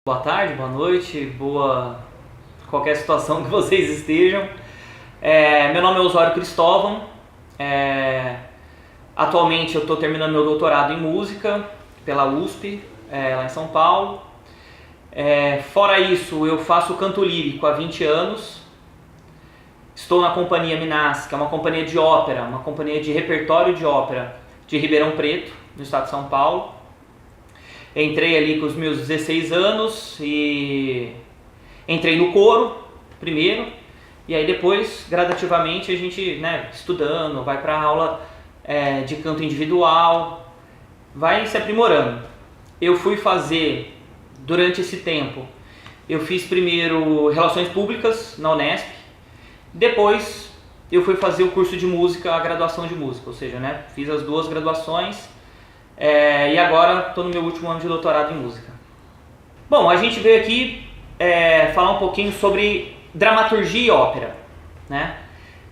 Boa tarde, boa noite, boa qualquer situação que vocês estejam. Meu nome é Osório Cristóvão. Atualmente eu estou terminando meu doutorado em música pela USP, lá em São Paulo. Fora isso, eu faço canto lírico há 20 anos. Estou na Companhia Minas, que é uma companhia de ópera, uma companhia de repertório de ópera de Ribeirão Preto, no estado de São Paulo. Entrei ali com os meus 16 anos e entrei no coro primeiro, e aí depois, gradativamente, a gente, estudando, vai para aula de canto individual, vai se aprimorando. Eu fui fazer, durante esse tempo, eu fiz primeiro Relações Públicas na Unesp, depois eu fui fazer o curso de música, a graduação de música, ou seja, fiz as duas graduações. E agora estou no meu último ano de doutorado em música. Bom, a gente veio aqui falar um pouquinho sobre dramaturgia e ópera, né?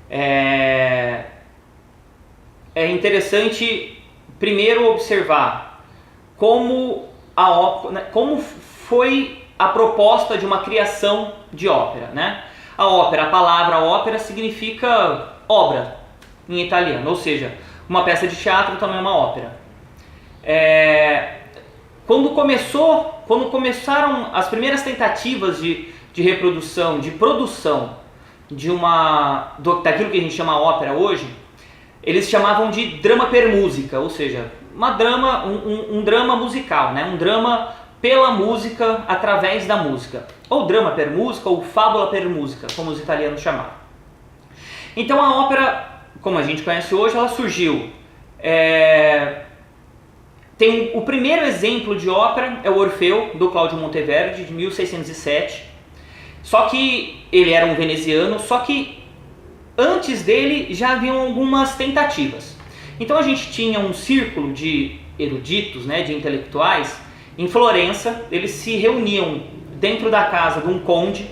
É interessante primeiro observar como foi a proposta de uma criação de ópera, né? A palavra ópera significa obra em italiano, ou seja, uma peça de teatro também é uma ópera. Quando começaram as primeiras tentativas de reprodução, de produção daquilo que a gente chama ópera hoje, eles chamavam de drama per musica, ou seja, um drama musical, né? Um drama pela música, através da música, ou drama per musica, ou fábula per musica, como os italianos chamavam. Então a ópera, como a gente conhece hoje, ela surgiu. Tem o primeiro exemplo de ópera, é o Orfeu, do Cláudio Monteverdi, de 1607. Só que ele era um veneziano, só que antes dele já haviam algumas tentativas. Então a gente tinha um círculo de eruditos, de intelectuais, em Florença. Eles se reuniam dentro da casa de um conde,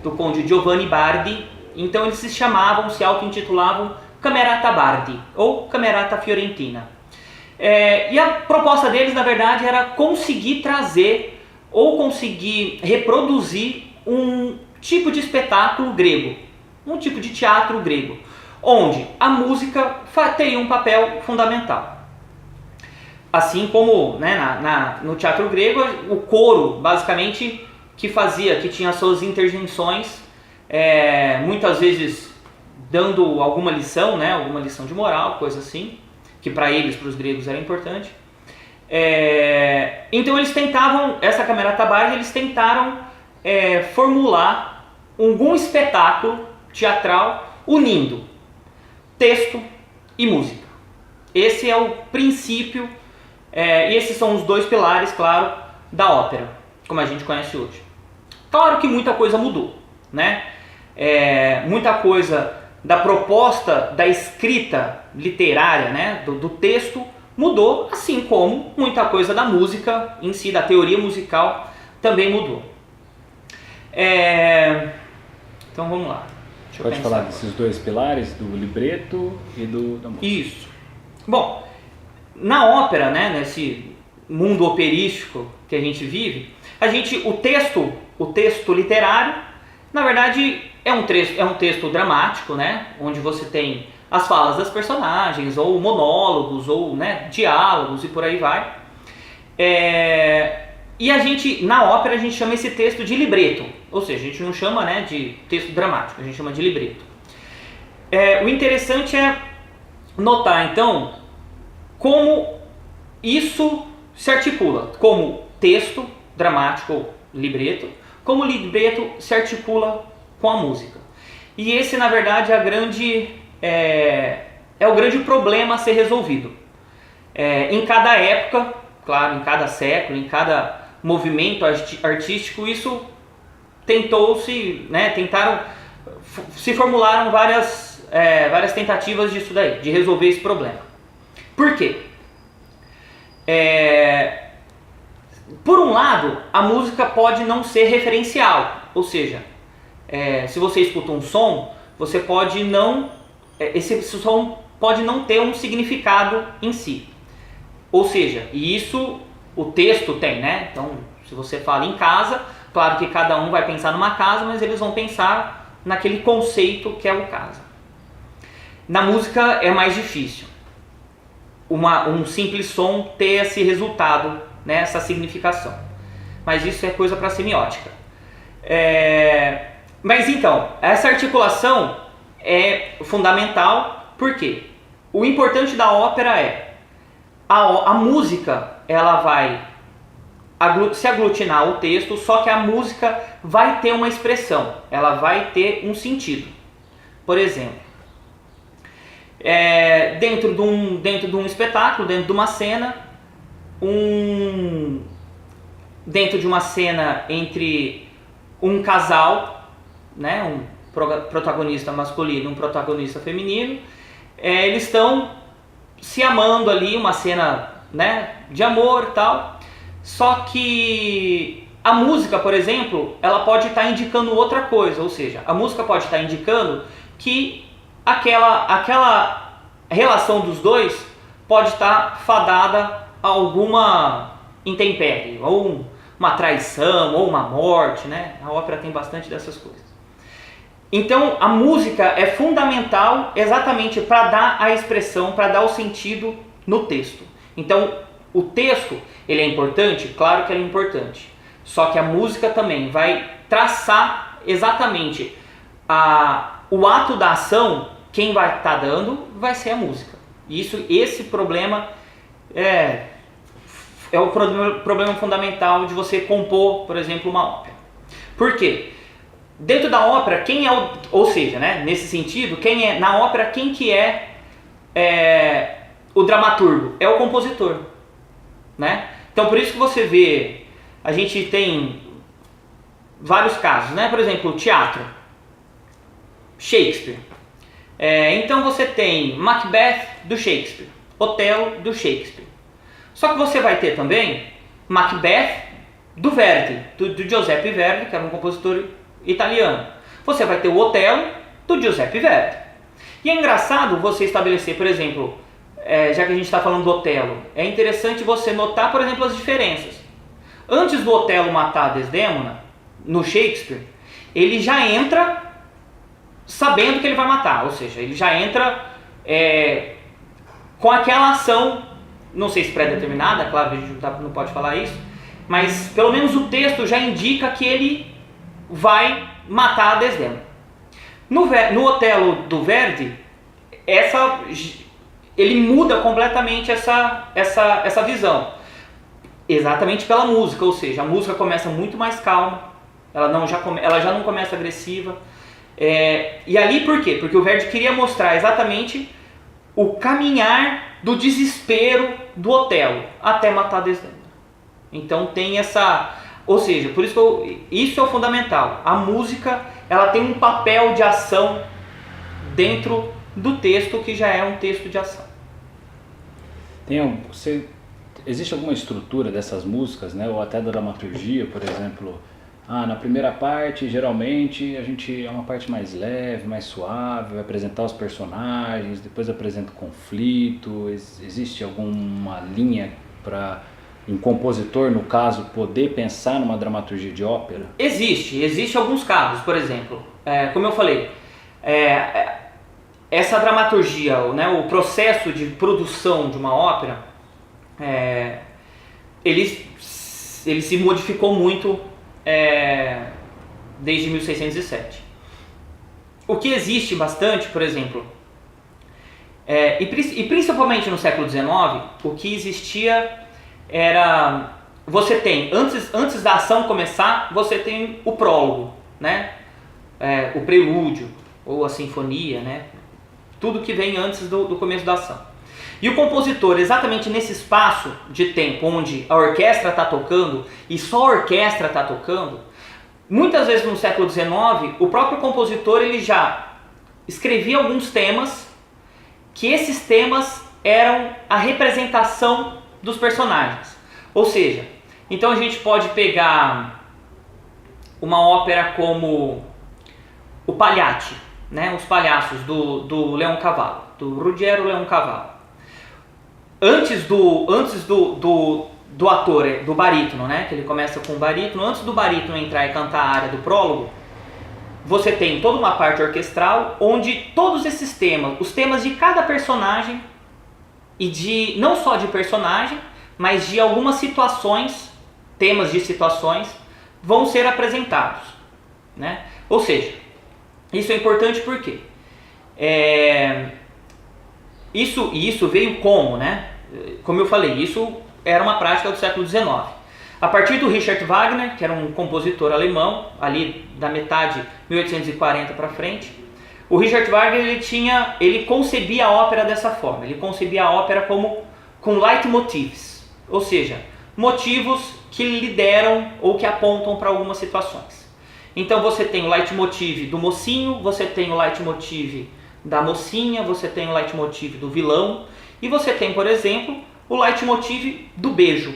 do conde Giovanni Bardi. Então eles se auto-intitulavam Camerata Bardi, ou Camerata Fiorentina. E a proposta deles, na verdade, era conseguir trazer ou conseguir reproduzir um tipo de espetáculo grego, um tipo de teatro grego, onde a música teria um papel fundamental. Assim como no teatro grego, o coro, basicamente, que tinha suas intervenções, muitas vezes dando alguma lição de moral, coisa assim, que para os gregos era importante. Então eles tentavam, essa Camerata Bardi, eles tentaram formular algum espetáculo teatral unindo texto e música. Esse é o princípio, e esses são os dois pilares, claro, da ópera, como a gente conhece hoje. Claro que muita coisa mudou, né? Muita coisa da proposta da escrita literária, do texto, mudou, assim como muita coisa da música em si, da teoria musical, também mudou. Então vamos lá. Pode falar desses dois pilares, do libreto e da música. Isso. Bom, na ópera, nesse mundo operístico que a gente vive, o texto literário, na verdade, é um texto dramático, onde você tem as falas das personagens, ou monólogos, ou diálogos e por aí vai. E na ópera, a gente chama esse texto de libreto, ou seja, a gente não chama de texto dramático, a gente chama de libreto. O interessante é notar, então, como isso se articula, como texto dramático ou libreto, como o libreto se articula com a música. E esse, na verdade, é o grande problema a ser resolvido. Em cada época, claro, em cada século, em cada movimento artístico, isso se formularam várias tentativas disso daí, de resolver esse problema. Por quê? Por um lado, a música pode não ser referencial, ou seja, se você escuta um som, você pode esse som pode não ter um significado em si. Ou seja, e isso o texto tem, Então, Se você fala em casa, claro que cada um vai pensar numa casa, mas eles vão pensar naquele conceito que é o casa. Na música é mais difícil. Um simples som ter esse resultado, né, essa significação. Mas isso é coisa para semiótica. Mas então, essa articulação é fundamental, porque o importante da ópera é a música, ela vai se aglutinar ao texto, só que a música vai ter uma expressão, ela vai ter um sentido. Por exemplo, dentro de um espetáculo, dentro de uma cena, dentro de uma cena entre um casal, né, um protagonista masculino e um protagonista feminino, eles estão se amando ali, uma cena, né, de amor e tal, só que a música, por exemplo, ela pode estar indicando outra coisa, ou seja, a música pode estar indicando que aquela relação dos dois pode estar fadada a alguma intempérie, ou uma traição, ou uma morte, né? A ópera tem bastante dessas coisas. Então a música é fundamental exatamente para dar a expressão, para dar o sentido no texto. Então o texto, ele é importante? Claro que ele é importante. Só que a música também vai traçar exatamente o ato da ação. Quem vai estar dando vai ser a música. Esse problema é o problema fundamental de você compor, por exemplo, uma ópera. Por quê? Dentro da ópera, ou seja, né, nesse sentido, na ópera, quem que é o dramaturgo? É o compositor, né? Então por isso que você vê, a gente tem vários casos, né? Por exemplo, o teatro, Shakespeare. Então você tem Macbeth do Shakespeare, Otelo do Shakespeare. Só que você vai ter também Macbeth do Verdi, do Giuseppe Verdi, que era um compositor italiano. Você vai ter o Otelo do Giuseppe Verdi. E é engraçado você estabelecer, por exemplo, já que a gente está falando do Otelo, é interessante você notar, por exemplo, as diferenças. Antes do Otelo matar a Desdémona, no Shakespeare, ele já entra sabendo que ele vai matar, ou seja, ele já entra com aquela ação, não sei se pré-determinada, claro que a gente não pode falar isso, mas pelo menos o texto já indica que ele vai matar a Desdémona. No Otelo do Verdi, ele muda completamente essa visão, exatamente pela música, ou seja, a música começa muito mais calma, ela já não começa agressiva. E ali por quê? Porque o Verdi queria mostrar exatamente o caminhar do desespero do Otelo até matar a Desdémona. Então tem ou seja, por isso que isso é o fundamental. A música, ela tem um papel de ação dentro do texto que já é um texto de ação. Existe alguma estrutura dessas músicas, né, ou até da dramaturgia, por exemplo? Na primeira parte, geralmente, é uma parte mais leve, mais suave, vai apresentar os personagens, depois apresenta o conflito. Existe alguma linha para um compositor, no caso, poder pensar numa dramaturgia de ópera? Existe alguns casos, por exemplo, como eu falei, essa dramaturgia, né, o processo de produção de uma ópera, ele se modificou muito desde 1607. O que existe bastante, por exemplo, e principalmente no século XIX, o que existia era, você tem, antes da ação começar, você tem o prólogo, né? O prelúdio, ou a sinfonia, né? Tudo que vem antes do começo da ação. E o compositor, exatamente nesse espaço de tempo onde a orquestra está tocando, e só a orquestra está tocando, muitas vezes no século XIX, o próprio compositor ele já escrevia alguns temas, que esses temas eram a representação dos personagens. Ou seja, então a gente pode pegar uma ópera como o Pagliacci, né? Os Palhaços do Leoncavallo, do Ruggiero Leoncavallo. Antes do ator, do barítono, né? Que ele começa com o barítono. Antes do barítono entrar e cantar a área do prólogo, você tem toda uma parte orquestral onde todos esses temas, os temas de cada personagem e de não só de personagem, mas de algumas situações, temas de situações, vão ser apresentados, né? Ou seja, isso é importante porque isso veio como, né? Como eu falei, isso era uma prática do século XIX. A partir do Richard Wagner, que era um compositor alemão, ali da metade de 1840 para frente, o Richard Wagner ele concebia a ópera dessa forma. Ele concebia a ópera com leitmotivs, ou seja, motivos que lideram ou que apontam para algumas situações. Então você tem o leitmotiv do mocinho, você tem o leitmotiv da mocinha, você tem o leitmotiv do vilão e você tem, por exemplo, o leitmotiv do beijo.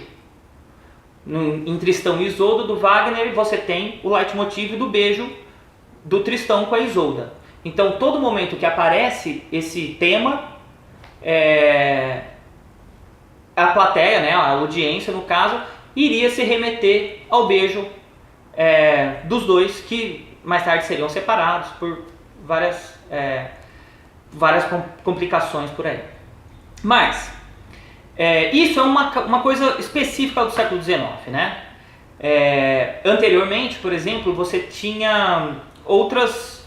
Em Tristão e Isolda, do Wagner, você tem o leitmotiv do beijo do Tristão com a Isolda. Então, todo momento que aparece esse tema, a plateia, né, a audiência, no caso, iria se remeter ao beijo dos dois, que mais tarde seriam separados por várias complicações por aí. Mas isso é uma coisa específica do século XIX, né? Anteriormente, por exemplo, você tinha outras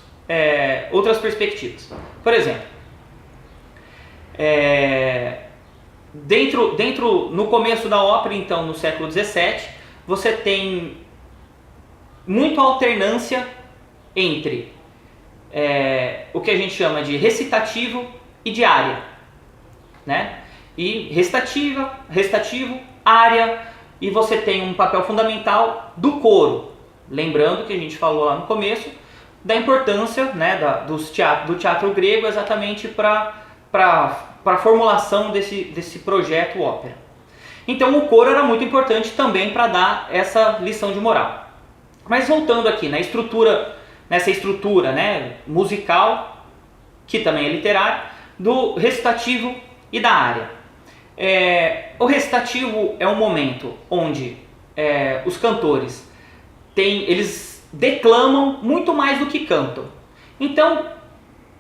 perspectivas. Por exemplo, no começo da ópera, então, no século XVII, você tem muita alternância entre o que a gente chama de recitativo e de área, né? E recitativo, área, e você tem um papel fundamental do coro. Lembrando que a gente falou lá no começo da importância, né, do teatro grego exatamente para a formulação desse projeto ópera. Então o coro era muito importante também para dar essa lição de moral. Mas voltando aqui nessa estrutura, né, musical, que também é literária, do recitativo e da área. O recitativo é um momento onde os cantores eles declamam muito mais do que cantam. Então,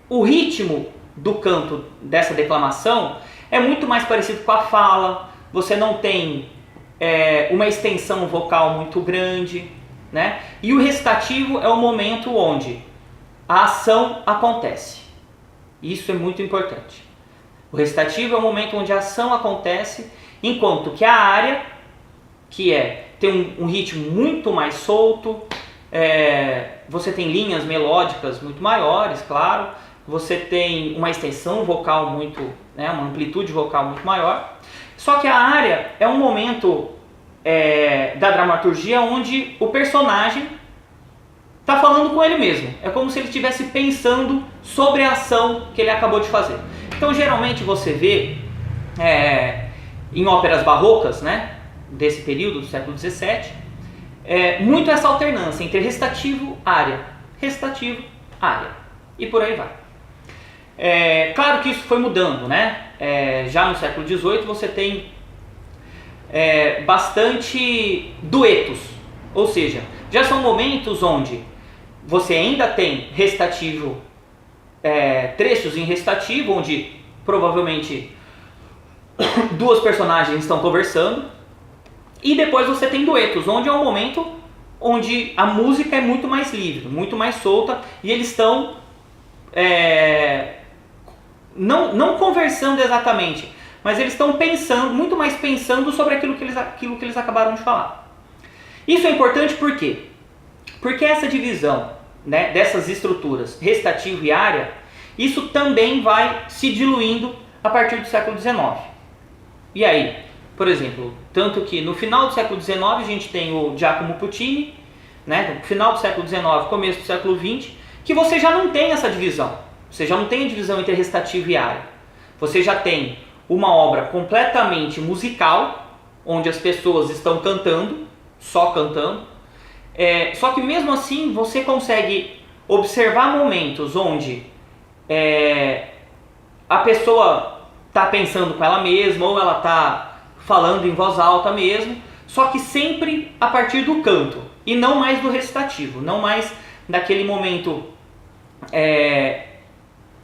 o ritmo do canto dessa declamação é muito mais parecido com a fala. Você não tem uma extensão vocal muito grande, né? E o recitativo é o momento onde a ação acontece. Isso é muito importante. O recitativo é o momento onde a ação acontece, enquanto que a área, que tem um ritmo muito mais solto, você tem linhas melódicas muito maiores, claro, você tem uma extensão vocal uma amplitude vocal muito maior. Só que a área é um momento da dramaturgia onde o personagem está falando com ele mesmo. É como se ele estivesse pensando sobre a ação que ele acabou de fazer. Então, geralmente você vê em óperas barrocas, né, desse período do século XVII, muito essa alternância entre recitativo, área, e por aí vai. Claro que isso foi mudando, né? Já no século XVIII você tem bastante duetos, ou seja, já são momentos onde você ainda tem recitativo, trechos em recitativo, onde provavelmente duas personagens estão conversando, e depois você tem duetos, onde é um momento onde a música é muito mais livre, muito mais solta, e eles estão não conversando exatamente, mas eles estão muito mais pensando sobre aquilo que eles acabaram de falar. Isso é importante por quê? Porque essa divisão, né, dessas estruturas, recitativo e área, isso também vai se diluindo a partir do século XIX. E aí, por exemplo, tanto que no final do século XIX a gente tem o Giacomo Puccini, né, no final do século XIX, começo do século XX, que você já não tem essa divisão. Você já não tem a divisão entre recitativo e área. Você já tem uma obra completamente musical, onde as pessoas estão cantando, só cantando. Só que mesmo assim você consegue observar momentos onde a pessoa está pensando com ela mesma, ou ela está falando em voz alta mesmo, só que sempre a partir do canto e não mais do recitativo, não mais daquele momento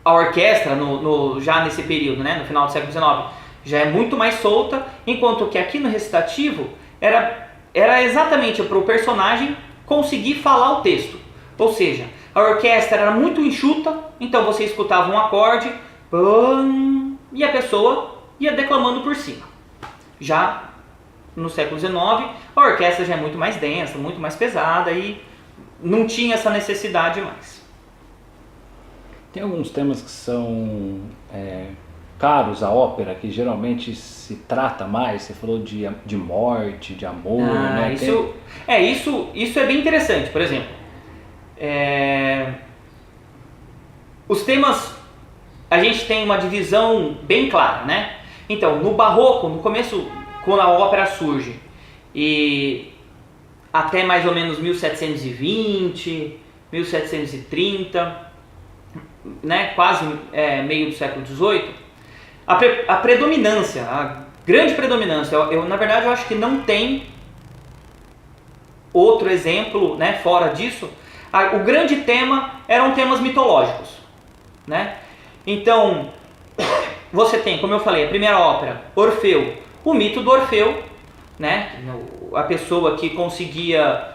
a orquestra já nesse período, né, no final do século XIX, já é muito mais solta, enquanto que aqui no recitativo era exatamente para o personagem conseguir falar o texto, ou seja, a orquestra era muito enxuta, então você escutava um acorde e a pessoa ia declamando por cima. Já no século XIX, a orquestra já é muito mais densa, muito mais pesada e não tinha essa necessidade mais. Tem alguns temas que são caros à ópera, que geralmente se trata mais, você falou de morte, de amor, né? Isso é bem interessante, por exemplo. Os temas, a gente tem uma divisão bem clara, né? Então, no Barroco, no começo, quando a ópera surge, e até mais ou menos 1720, 1730, né, quase meio do século XVIII, a predominância, a grande predominância, na verdade eu acho que não tem outro exemplo, né, fora disso. O grande tema eram temas mitológicos, né? Então, você tem, como eu falei, a primeira ópera, Orfeu, o mito do Orfeu, né? A pessoa que conseguia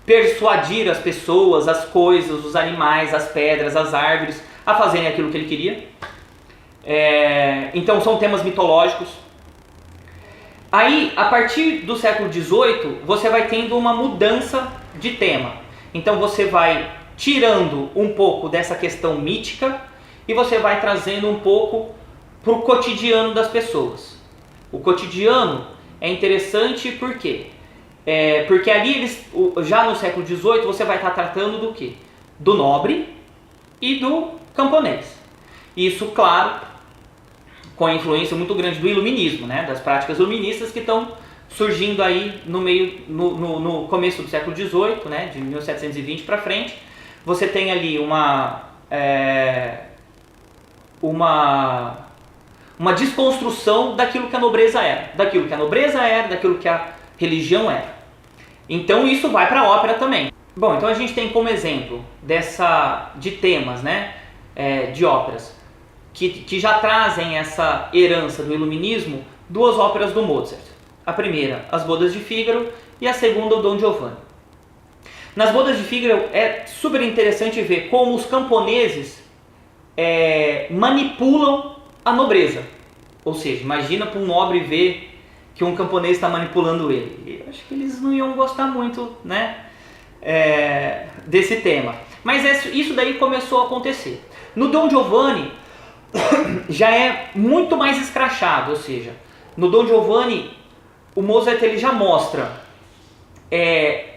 persuadir as pessoas, as coisas, os animais, as pedras, as árvores, a fazerem aquilo que ele queria. Então são temas mitológicos. Aí, a partir do século XVIII, você vai tendo uma mudança de tema. Então você vai tirando um pouco dessa questão mítica e você vai trazendo um pouco para o cotidiano das pessoas. O cotidiano é interessante por quê? Porque ali, já no século XVIII, você vai estar tratando do quê? Do nobre e do camponês. Isso, claro, com a influência muito grande do iluminismo, né? Das práticas iluministas que estão surgindo aí no começo do século XVIII, né? De 1720 para frente. Você tem ali uma desconstrução daquilo que a nobreza era, daquilo que a religião era. Então isso vai para a ópera também. Bom, então a gente tem como exemplo de temas, né, de óperas que já trazem essa herança do iluminismo, duas óperas do Mozart. A primeira, As Bodas de Fígaro, e a segunda, o Dom Giovanni. Nas Bodas de Fígaro é super interessante ver como os camponeses manipulam a nobreza. Ou seja, imagina para um nobre ver que um camponês está manipulando ele. Eu acho que eles não iam gostar muito, né, desse tema. Mas isso daí começou a acontecer. No Dom Giovanni já é muito mais escrachado, ou seja, no Dom Giovanni o Mozart ele já mostra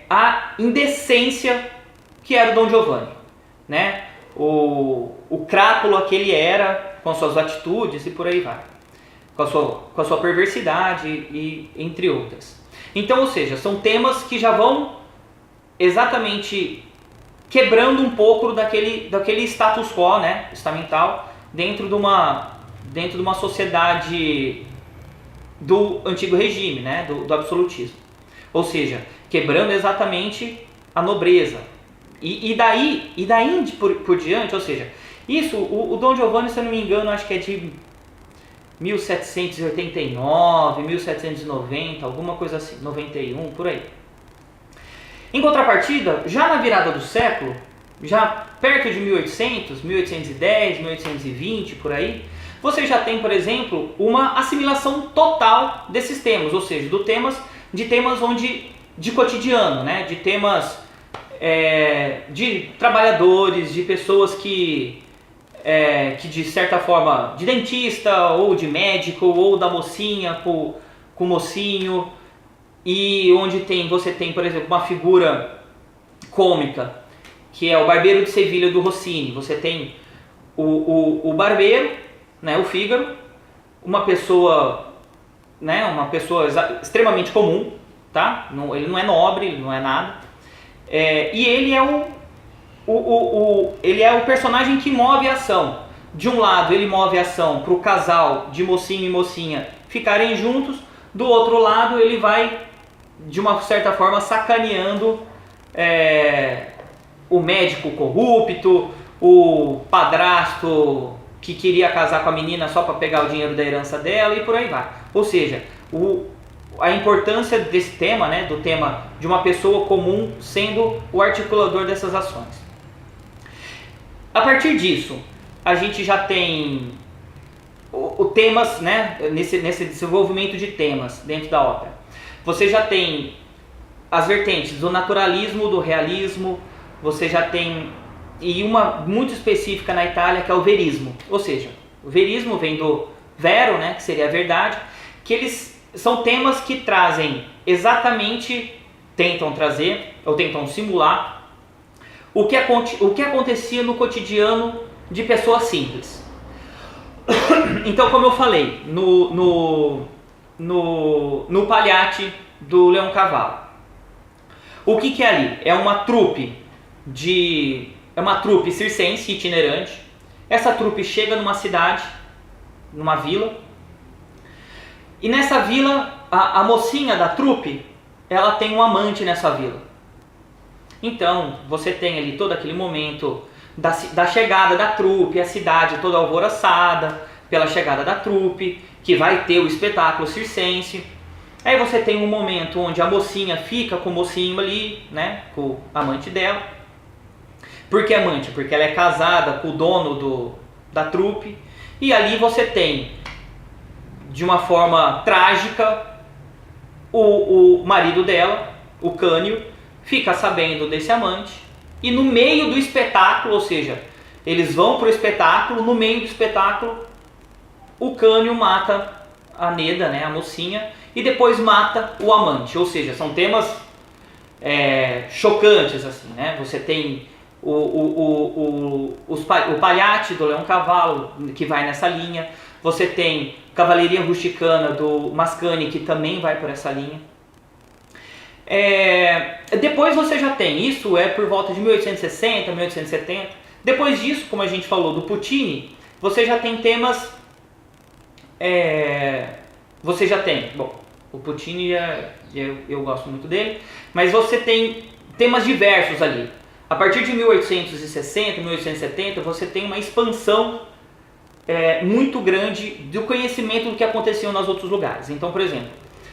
a indecência que era o Dom Giovanni, né? O crápula que ele era, com suas atitudes e por aí vai, com a sua perversidade e entre outras. Então, ou seja, são temas que já vão exatamente quebrando um pouco daquele status quo, né, estamental, dentro de uma sociedade do antigo regime, né, do absolutismo. Ou seja, quebrando exatamente a nobreza. E daí por diante, ou seja, isso, o Dom Giovanni, se eu não me engano, acho que é de 1789, 1790, alguma coisa assim, 91, por aí. Em contrapartida, já na virada do século, já perto de 1800, 1810, 1820, por aí, você já tem, por exemplo, uma assimilação total desses temas, ou seja, de temas de cotidiano, né? De temas de trabalhadores, de pessoas que de certa forma, de dentista, ou de médico, ou da mocinha com o mocinho, e onde você tem, por exemplo, uma figura cômica, que é o Barbeiro de Sevilha do Rossini. Você tem o barbeiro, né, o Fígaro, uma pessoa extremamente comum, tá? Ele não é nobre, ele não é nada, e ele é ele é o personagem que move a ação. De um lado, ele move a ação para o casal de mocinho e mocinha ficarem juntos. Do outro lado, ele vai, de uma certa forma, sacaneando o médico corrupto, o padrasto que queria casar com a menina só para pegar o dinheiro da herança dela e por aí vai. Ou seja, a importância desse tema, né, do tema de uma pessoa comum sendo o articulador dessas ações. A partir disso, a gente já tem o temas, né, nesse desenvolvimento de temas dentro da ópera. Você já tem as vertentes do naturalismo, do realismo, você já tem, e uma muito específica na Itália, que é o verismo. Ou seja, o verismo vem do vero, né, que seria a verdade, que eles são temas que trazem exatamente, tentam trazer, ou tentam simular, o que acontecia no cotidiano de pessoas simples. Então, como eu falei, no Pagliatti do Leoncavallo, o que é ali? É uma trupe circense itinerante. Essa trupe chega numa cidade, numa vila, e nessa vila, a mocinha da trupe, ela tem um amante nessa vila. Então, você tem ali todo aquele momento da chegada da trupe, a cidade toda alvoroçada pela chegada da trupe, que vai ter o espetáculo circense. Aí você tem um momento onde a mocinha fica com o mocinho ali, né, com o amante dela. Por que amante? Porque ela é casada com o dono da trupe. E ali você tem, de uma forma trágica, o marido dela, o Cânio, fica sabendo desse amante. E no meio do espetáculo, ou seja, eles vão para o espetáculo, no meio do espetáculo, o Cânio mata a Neda, né, a mocinha, e depois mata o amante. Ou seja, são temas chocantes, assim, né? Você tem o Pagliatti do Leoncavallo, que vai nessa linha. Você tem Cavalaria Rusticana do Mascagni, que também vai por essa linha. Depois você já tem, isso é por volta de 1860, 1870. Depois disso, como a gente falou, do Puccini, você já tem temas... você já tem, bom, o Puccini eu gosto muito dele, mas você tem temas diversos ali. A partir de 1860, 1870, você tem uma expansão muito grande do conhecimento do que aconteceu nos outros lugares. Então, por exemplo,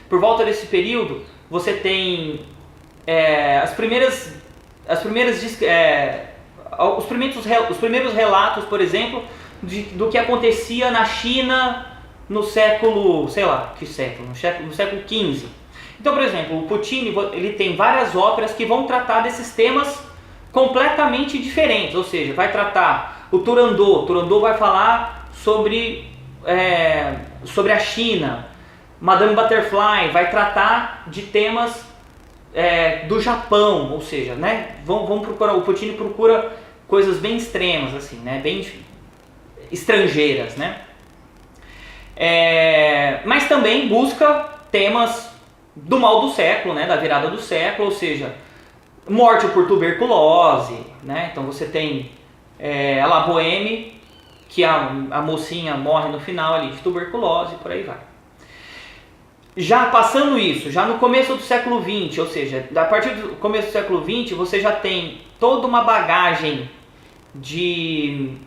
por volta desse período, você tem os primeiros relatos, por exemplo, do que acontecia na China no século, sei lá, que século? No século XV. Então, por exemplo, o Puccini, ele tem várias óperas que vão tratar desses temas completamente diferentes, ou seja, vai tratar o Turandot vai falar sobre a China. Madame Butterfly vai tratar de temas do Japão, ou seja, né, vamos procurar, o Puccini procura coisas bem extremas, assim, né, bem estrangeiras, né. Mas também busca temas do mal do século, né, da virada do século, ou seja, morte por tuberculose, né. Então você tem a La Bohème, que a mocinha morre no final ali de tuberculose, por aí vai. Já passando isso, já no começo do século XX, ou seja, a partir do começo do século XX, você já tem toda uma bagagem de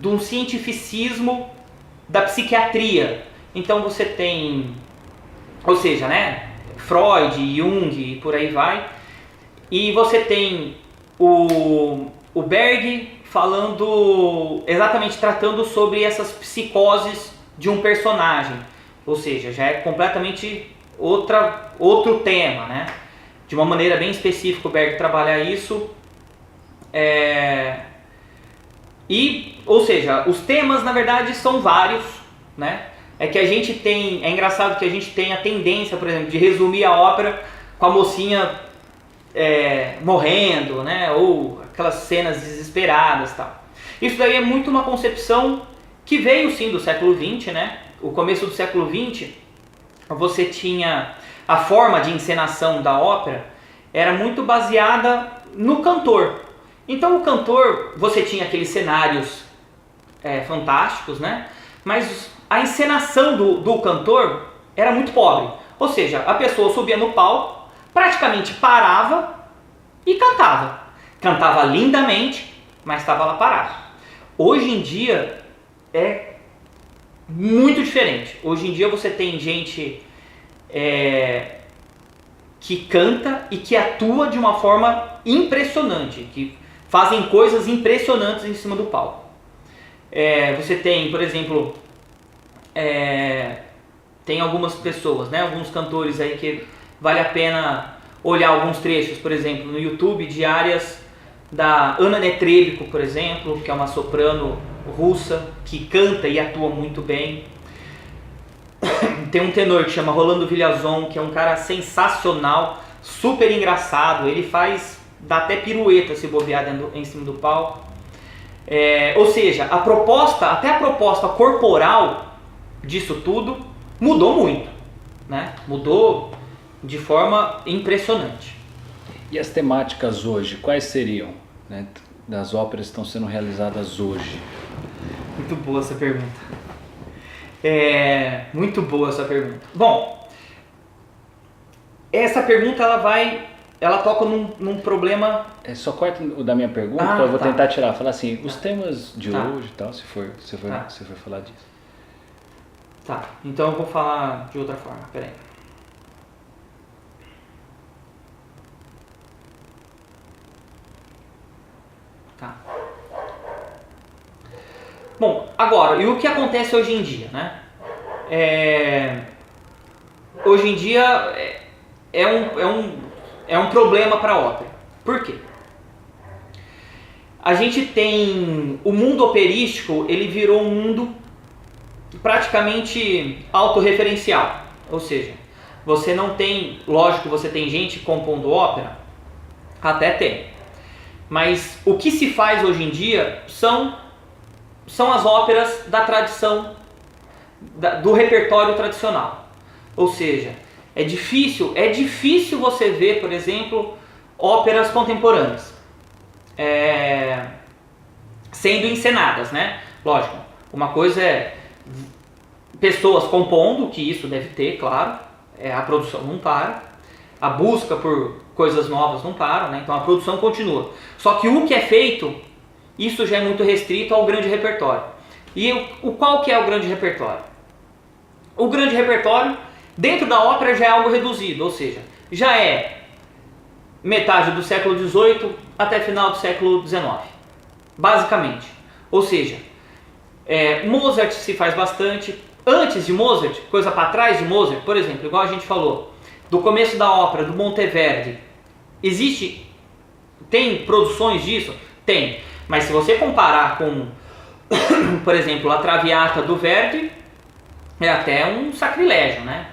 um cientificismo da psiquiatria. Então você tem, ou seja, né, Freud, Jung e por aí vai. E você tem o Berg falando, exatamente tratando sobre essas psicoses de um personagem. Ou seja, já é completamente outro tema, né? De uma maneira bem específica o Berg trabalha isso. Ou seja, os temas na verdade são vários, né? É engraçado que a gente tem a tendência, por exemplo, de resumir a ópera com a mocinha morrendo, né? Ou aquelas cenas desesperadas e tal. Isso daí é muito uma concepção que veio sim do século XX, né? O começo do século XX, você tinha a forma de encenação da ópera era muito baseada no cantor. Então o cantor, você tinha aqueles cenários fantásticos, né? Mas a encenação do cantor era muito pobre. Ou seja, a pessoa subia no palco, praticamente parava e cantava. Cantava lindamente, mas estava lá parado. Hoje em dia é muito diferente. Hoje em dia você tem gente que canta e que atua de uma forma impressionante, que fazem coisas impressionantes em cima do palco. Você tem, por exemplo, tem algumas pessoas, né, alguns cantores aí que vale a pena olhar alguns trechos, por exemplo, no YouTube, de áreas da Anna Netrebko, por exemplo, que é uma soprano russa que canta e atua muito bem. Tem um tenor que chama Rolando Villazon, que é um cara sensacional, super engraçado, ele dá até pirueta se bobear em cima do palco. Ou seja, até a proposta corporal disso tudo mudou muito, né? Mudou de forma impressionante. E as temáticas hoje, quais seriam, né, das óperas que estão sendo realizadas hoje? Muito boa essa pergunta. Muito boa essa pergunta. Bom, essa pergunta ela toca num problema... Só corta o da minha pergunta, eu vou tentar tirar. Falar assim, os temas de hoje e tal, se for falar disso. Tá, então eu vou falar de outra forma, peraí. Tá. Bom, agora, e o que acontece hoje em dia, né? Hoje em dia é um problema para a ópera. Por quê? A gente tem o mundo operístico, ele virou um mundo praticamente autorreferencial. Ou seja, você não tem, lógico, você tem gente compondo ópera, até tem. Mas o que se faz hoje em dia são as óperas da tradição, do repertório tradicional. Ou seja, é difícil você ver, por exemplo, óperas contemporâneas sendo encenadas, né? Lógico, uma coisa é pessoas compondo, que isso deve ter, claro, a produção não para, a busca por coisas novas não para, né? Então a produção continua. Só que o que é feito, isso já é muito restrito ao grande repertório. E qual que é o grande repertório? O grande repertório, dentro da ópera, já é algo reduzido, ou seja, já é metade do século XVIII até final do século XIX, basicamente. Ou seja, Mozart se faz bastante. Antes de Mozart, coisa para trás de Mozart, por exemplo, igual a gente falou, do começo da ópera, do Monteverdi, tem produções disso? Tem. Mas se você comparar com, por exemplo, a Traviata do Verdi, é até um sacrilégio, né?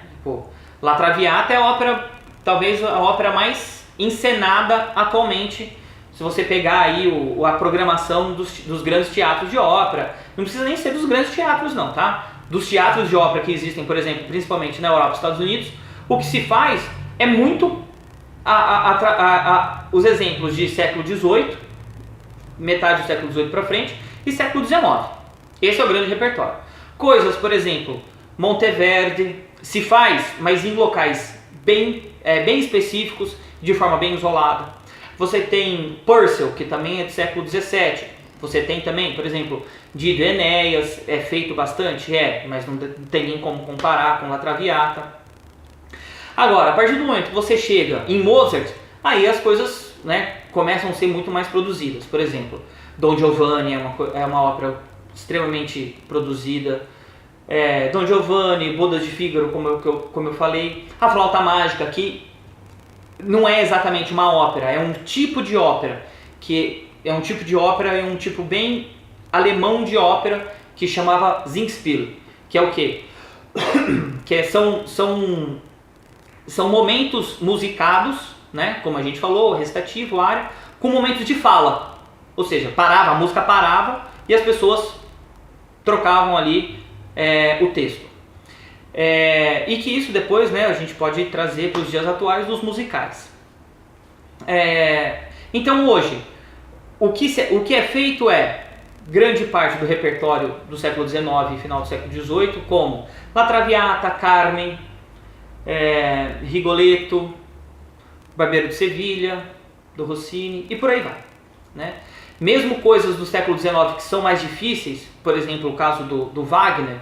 La Traviata é talvez a ópera mais encenada atualmente, se você pegar aí a programação dos grandes teatros de ópera. Não precisa nem ser dos grandes teatros não, tá? Dos teatros de ópera que existem, por exemplo, principalmente na Europa e Estados Unidos, o que se faz é muito os exemplos de século XVIII, metade do século XVIII para frente, e século XIX. Esse é o grande repertório. Coisas, por exemplo, Monteverdi se faz, mas em locais bem específicos, de forma bem isolada. Você tem Purcell, que também é do século XVII. Você tem também, por exemplo, Dido e Enéas, é feito bastante? Mas não tem nem como comparar com La Traviata. Agora, a partir do momento que você chega em Mozart, aí as coisas, né, começam a ser muito mais produzidas. Por exemplo, Don Giovanni é uma ópera extremamente produzida. Don Giovanni, Bodas de Fígaro, como eu falei. A Flauta Mágica, que não é exatamente uma ópera, é um tipo de ópera, é um tipo bem alemão de ópera, que chamava Singspiel, que é o quê? São momentos musicados, né, como a gente falou, recitativo, área, com momentos de fala. Ou seja, a música parava e as pessoas trocavam ali o texto. E que isso depois, né, a gente pode trazer para os dias atuais dos musicais. Então hoje, o que é feito grande parte do repertório do século XIX e final do século XVIII, como La Traviata, Carmen, Rigoletto, Barbeiro de Sevilha, do Rossini e por aí vai, né? Mesmo coisas do século XIX que são mais difíceis, por exemplo o caso do Wagner,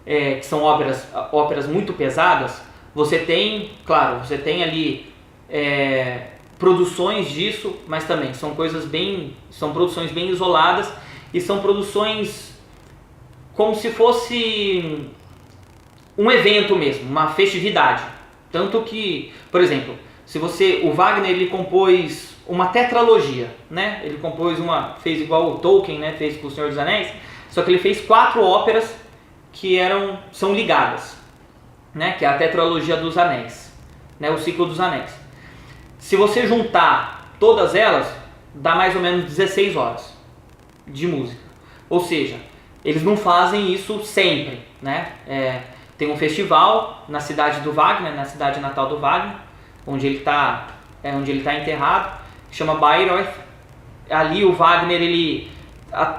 que são óperas muito pesadas, você tem, claro, você tem ali produções disso, mas também são produções bem isoladas e são produções como se fosse um evento mesmo, uma festividade. Tanto que, por exemplo, o Wagner ele compôs uma tetralogia, né? Ele fez igual o Tolkien, né? Fez com o Senhor dos Anéis, só que ele fez 4 óperas que são ligadas, né? Que é a tetralogia dos Anéis, né? O ciclo dos Anéis. Se você juntar todas elas, dá mais ou menos 16 horas de música. Ou seja, eles não fazem isso sempre, né? Tem um festival na cidade do Wagner, na cidade natal do Wagner, onde ele está enterrado, que chama Bayreuth. Ali o Wagner,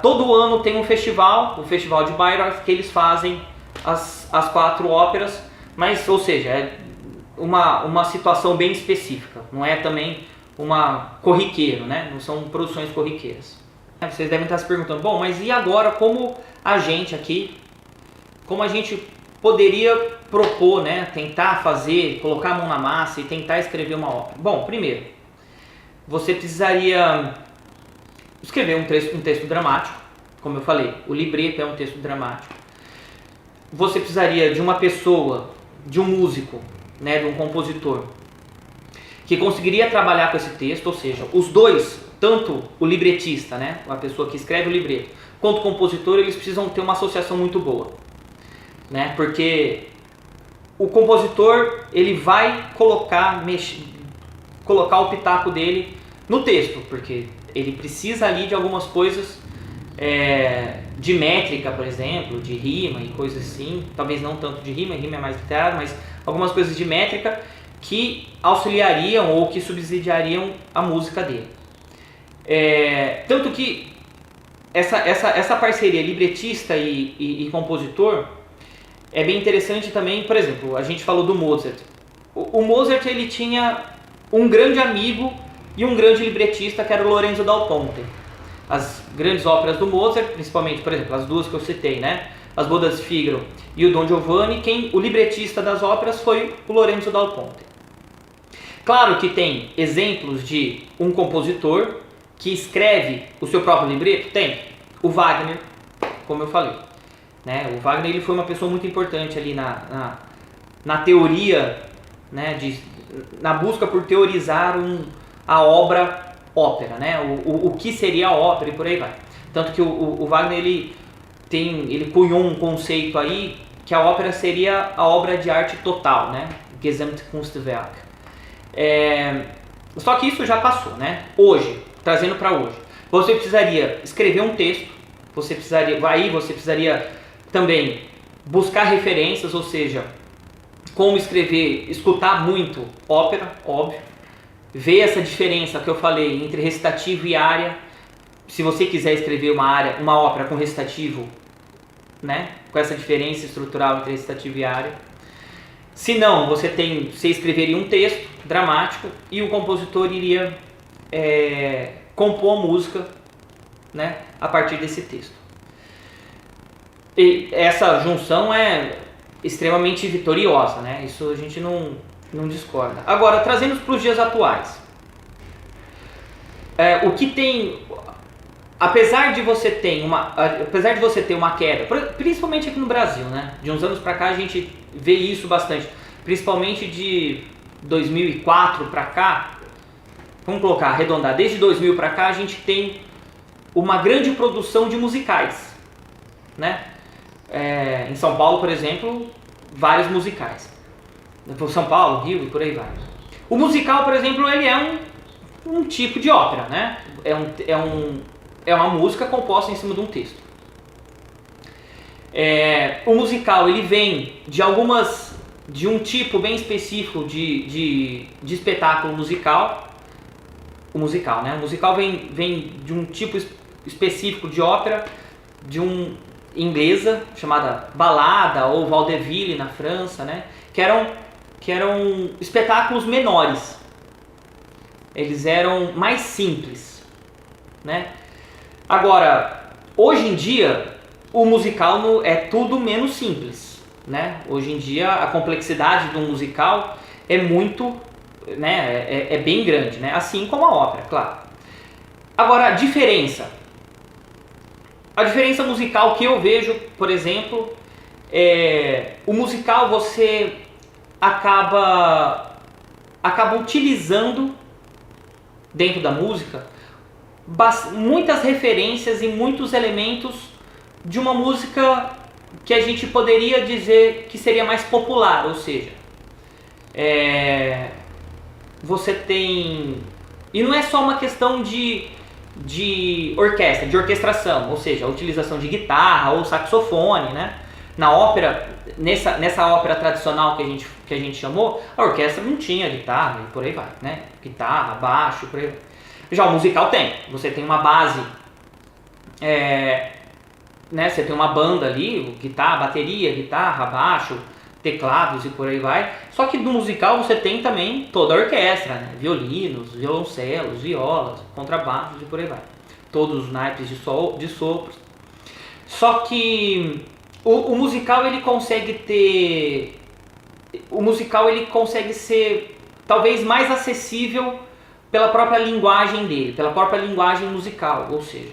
todo ano tem um festival, o Festival de Bayreuth, que eles fazem as 4 óperas, mas, ou seja, é uma situação bem específica, não é também corriqueiro, né? Não são produções corriqueiras. Vocês devem estar se perguntando, bom, mas e agora como a gente poderia propor, né, tentar colocar a mão na massa e tentar escrever uma ópera? Bom, primeiro, você precisaria escrever um texto dramático, como eu falei, o libreto é um texto dramático. Você precisaria de uma pessoa, de um músico, né, de um compositor, que conseguiria trabalhar com esse texto, ou seja, os dois, tanto o libretista, né, a pessoa que escreve o libreto, quanto o compositor, eles precisam ter uma associação muito boa, né, porque o compositor ele vai colocar o pitaco dele no texto, porque ele precisa ali de algumas coisas de métrica, por exemplo, de rima e coisas assim, talvez não tanto de rima é mais literário, mas algumas coisas de métrica que auxiliariam ou que subsidiariam a música dele. Tanto que essa parceria libretista e compositor é bem interessante também. Por exemplo, a gente falou do Mozart. O Mozart ele tinha um grande amigo e um grande libretista que era o Lorenzo Dal Ponte. As grandes óperas do Mozart, principalmente, por exemplo, as duas que eu citei, né? As Bodas de Fígaro e o Don Giovanni, o libretista das óperas foi o Lorenzo Dal Ponte. Claro que tem exemplos de um compositor que escreve o seu próprio libreto, tem. O Wagner, como eu falei, né? O Wagner ele foi uma pessoa muito importante ali na teoria, né? Na busca por teorizar a obra ópera, né? O que seria a ópera e por aí vai. Tanto que o Wagner ele cunhou um conceito aí que a ópera seria a obra de arte total, né? Gesamtkunstwerk. Só que isso já passou, né? Hoje, trazendo para hoje, você precisaria escrever um texto, você precisaria também buscar referências, ou seja, como escutar muito ópera, óbvio, ver essa diferença que eu falei entre recitativo e área. Se você quiser escrever uma ópera com recitativo, né, com essa diferença estrutural entre recitativo e área. Se não, você escreveria um texto dramático e o compositor iria compor a música, né, a partir desse texto. E essa junção é extremamente vitoriosa, né? Isso a gente não discorda. Agora, trazendo para os dias atuais, o que tem, apesar de você ter uma queda, principalmente aqui no Brasil, né? De uns anos para cá a gente vê isso bastante, principalmente de 2004 para cá. Vamos arredondar, desde 2000 para cá a gente tem uma grande produção de musicais, né? Em São Paulo, por exemplo, vários musicais. São Paulo, Rio e por aí vai. O musical, por exemplo, ele é um tipo de ópera, né? É uma música composta em cima de um texto. O musical ele vem de um tipo bem específico de espetáculo musical. O musical, né? O musical vem de um tipo específico de ópera, de um inglesa chamada Balada ou Vaudeville na França, né? Que eram espetáculos menores. Eles eram mais simples, né? Agora, hoje em dia, o musical é tudo menos simples, né? Hoje em dia, a complexidade do musical é muito, né? É bem grande, né? Assim como a ópera, claro. Agora, a diferença musical que eu vejo, por exemplo, o musical você acaba utilizando dentro da música muitas referências e muitos elementos de uma música que a gente poderia dizer que seria mais popular, ou seja, você tem... E não é só uma questão de orquestra, de orquestração, ou seja, a utilização de guitarra ou saxofone, né? Na ópera, nessa ópera tradicional que a gente chamou, a orquestra não tinha guitarra e por aí vai, né? Guitarra, baixo, por aí vai. Já o musical tem, você tem uma base, né? Você tem uma banda ali, bateria, guitarra, baixo, teclados e por aí vai. Só que no musical você tem também toda a orquestra, né? Violinos, violoncelos, violas, contrabaixos e por aí vai. Todos os naipes de sopros. Só que o musical ele consegue ser talvez mais acessível pela própria linguagem dele, pela própria linguagem musical, ou seja,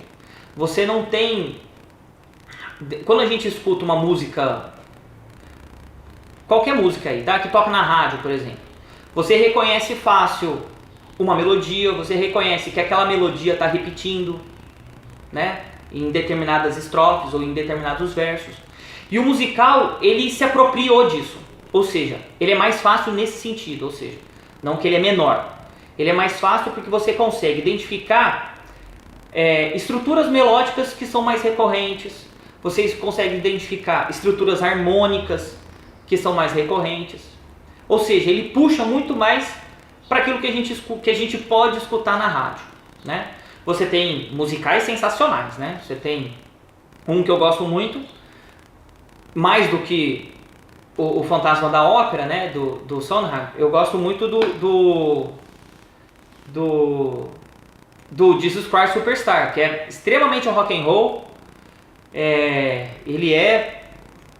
você não tem... Quando a gente escuta uma música, qualquer música aí, tá? Que toca na rádio, por exemplo, você reconhece fácil uma melodia, você reconhece que aquela melodia está repetindo, né? Em determinadas estrofes ou em determinados versos. E o musical, ele se apropriou disso, ou seja, ele é mais fácil nesse sentido, ou seja, não que ele é menor. Ele é mais fácil porque você consegue identificar estruturas melódicas que são mais recorrentes, vocês conseguem identificar estruturas harmônicas que são mais recorrentes, ou seja, ele puxa muito mais para aquilo que a gente pode escutar na rádio, né? Você tem musicais sensacionais, né? Você tem um que eu gosto muito, mais do que o Fantasma da Ópera, né? Do Sondheim, eu gosto muito do Jesus Christ Superstar, que é extremamente um rock and roll. Ele é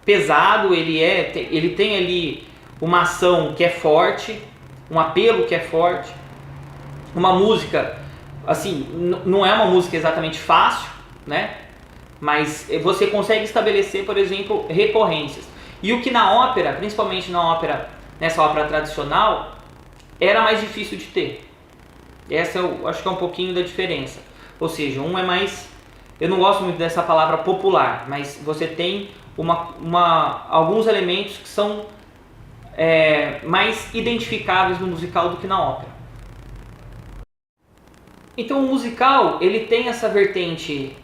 pesado, ele tem ali uma ação que é forte, um apelo que é forte, uma música, assim, não é uma música exatamente fácil, né? Mas você consegue estabelecer, por exemplo, recorrências. E o que na ópera, principalmente nessa ópera tradicional, era mais difícil de ter. Essa eu acho que é um pouquinho da diferença. Ou seja, um é mais... Eu não gosto muito dessa palavra popular, mas você tem alguns elementos que são mais identificáveis no musical do que na ópera. Então o musical, ele tem essa vertente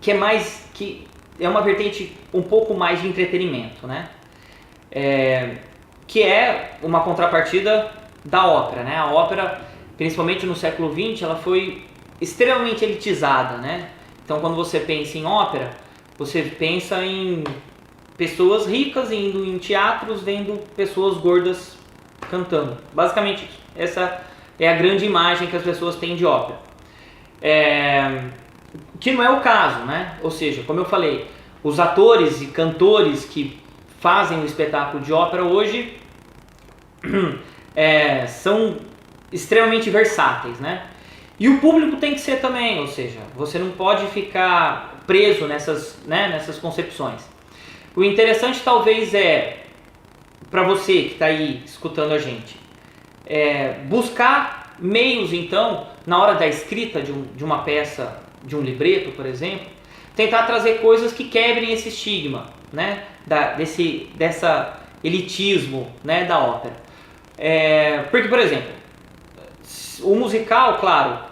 que é uma vertente um pouco mais de entretenimento, né? Que é uma contrapartida da ópera, né? A ópera, principalmente no século XX, ela foi extremamente elitizada, né? Então quando você pensa em ópera, você pensa em pessoas ricas indo em teatros, vendo pessoas gordas cantando. Basicamente isso. Essa é a grande imagem que as pessoas têm de ópera. Que não é o caso, né? Ou seja, como eu falei, os atores e cantores que fazem o espetáculo de ópera hoje são extremamente versáteis, né? E o público tem que ser também, ou seja, você não pode ficar preso nessas concepções. O interessante talvez para você que está aí escutando a gente, buscar meios então, na hora da escrita de uma peça, de um libreto, por exemplo, tentar trazer coisas que quebrem esse estigma, né? Dessa elitismo, né, da ópera. Porque, por exemplo, o musical, claro,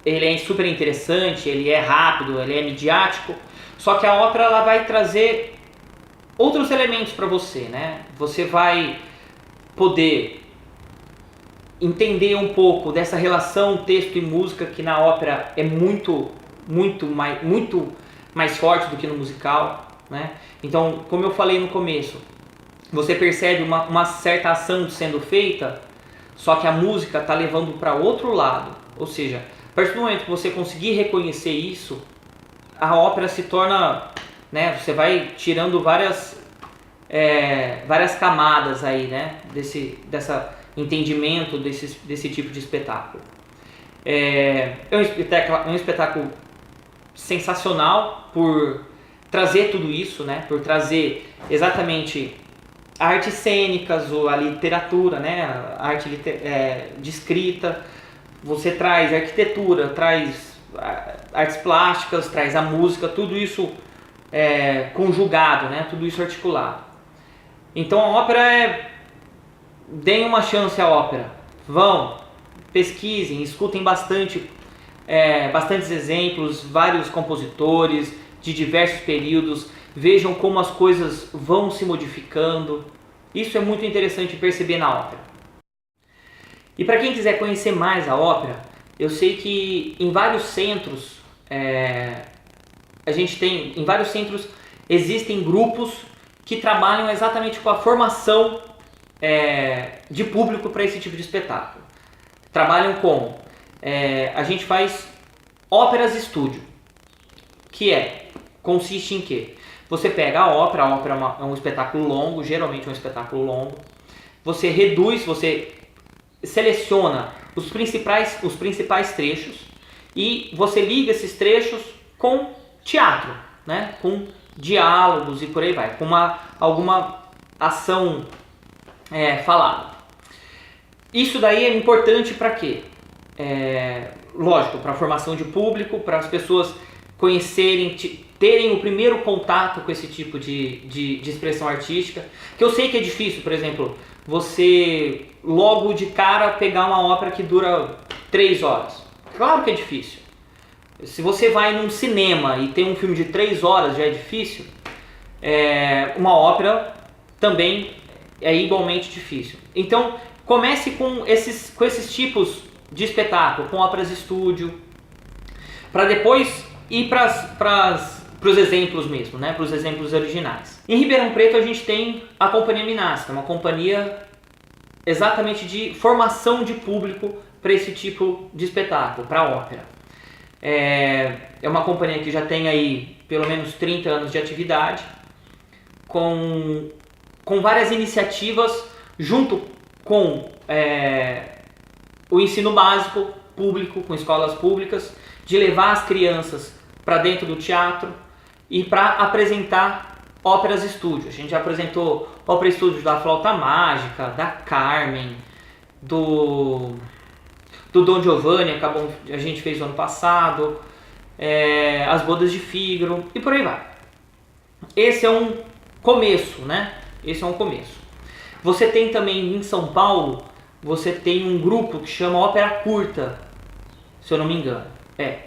ele é super interessante, ele é rápido, ele é midiático, só que a ópera ela vai trazer outros elementos para você, né? Você vai poder entender um pouco dessa relação texto e música que na ópera é muito muito mais forte do que no musical, né? Então, como eu falei no começo, você percebe uma certa ação sendo feita, só que a música está levando para outro lado. Ou seja, a partir do momento que você conseguir reconhecer isso, a ópera se torna, né? Você vai tirando várias camadas aí, né? Desse entendimento desse tipo de espetáculo. É um espetáculo sensacional por trazer tudo isso, né? Por trazer exatamente artes cênicas, ou a literatura, né? A arte de escrita. Você traz arquitetura, traz artes plásticas, traz a música, tudo isso conjugado, né? Tudo isso articulado. Então a ópera deem uma chance à ópera. Vão, pesquisem, escutem bastantes exemplos, vários compositores de diversos períodos, vejam como as coisas vão se modificando. Isso é muito interessante perceber na ópera. E para quem quiser conhecer mais a ópera, eu sei que em vários centros, em vários centros existem grupos que trabalham exatamente com a formação de público para esse tipo de espetáculo. Trabalham com... a gente faz óperas estúdio, que consiste em quê? Você pega a ópera é um espetáculo longo, geralmente é um espetáculo longo, você reduz, você seleciona os principais trechos e você liga esses trechos com teatro, né? Com diálogos e por aí vai, com alguma ação falada. Isso daí é importante para quê? Lógico, para a formação de público, para as pessoas conhecerem, terem o primeiro contato com esse tipo de expressão artística, que eu sei que é difícil, por exemplo, você logo de cara pegar uma ópera que dura 3 horas. Claro que é difícil. Se você vai num cinema e tem um filme de 3 horas, já é difícil. Uma ópera também é igualmente difícil. Então, comece com esses tipos de espetáculo, com óperas estúdio, para depois ir para os exemplos mesmo, né? Para os exemplos originais. Em Ribeirão Preto a gente tem a Companhia Minasca, uma companhia exatamente de formação de público para esse tipo de espetáculo, para a ópera. É uma companhia que já tem aí pelo menos 30 anos de atividade, com várias iniciativas junto com o ensino básico público, com escolas públicas, de levar as crianças para dentro do teatro e para apresentar óperas estúdio. A gente já apresentou ópera estúdio da Flauta Mágica, da Carmen, do Dom Giovanni, a gente fez no ano passado, As Bodas de Fígaro e por aí vai. Esse é um começo, né? Esse é um começo. Você tem também em São Paulo, você tem um grupo que chama Ópera Curta, se eu não me engano.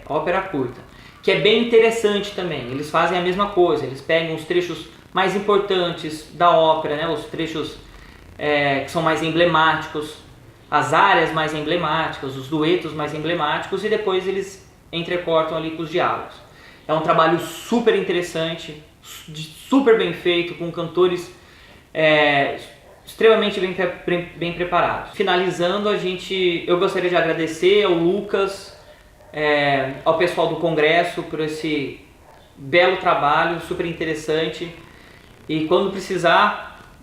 Ópera Curta, que é bem interessante também. Eles fazem a mesma coisa, eles pegam os trechos mais importantes da ópera, né? Os trechos que são mais emblemáticos, as áreas mais emblemáticas, os duetos mais emblemáticos, e depois eles entrecortam ali com os diálogos. É um trabalho super interessante, super bem feito, com cantores extremamente bem preparados. Finalizando, eu gostaria de agradecer ao Lucas, ao pessoal do Congresso por esse belo trabalho, super interessante. E quando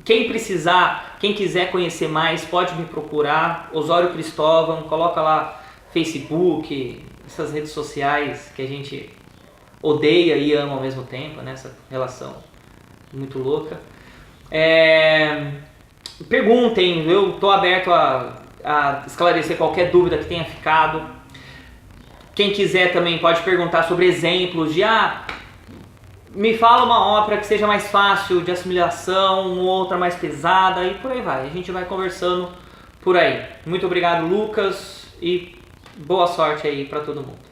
quem quiser conhecer mais, pode me procurar, Osório Cristóvão, coloca lá Facebook, essas redes sociais que a gente odeia e ama ao mesmo tempo, né? Essa relação muito louca. Perguntem, eu estou aberto a esclarecer qualquer dúvida que tenha ficado. Quem quiser também pode perguntar sobre exemplos de me fala uma ópera que seja mais fácil de assimilação, outra mais pesada, e por aí vai. A gente vai conversando por aí. Muito obrigado, Lucas, e boa sorte aí para todo mundo.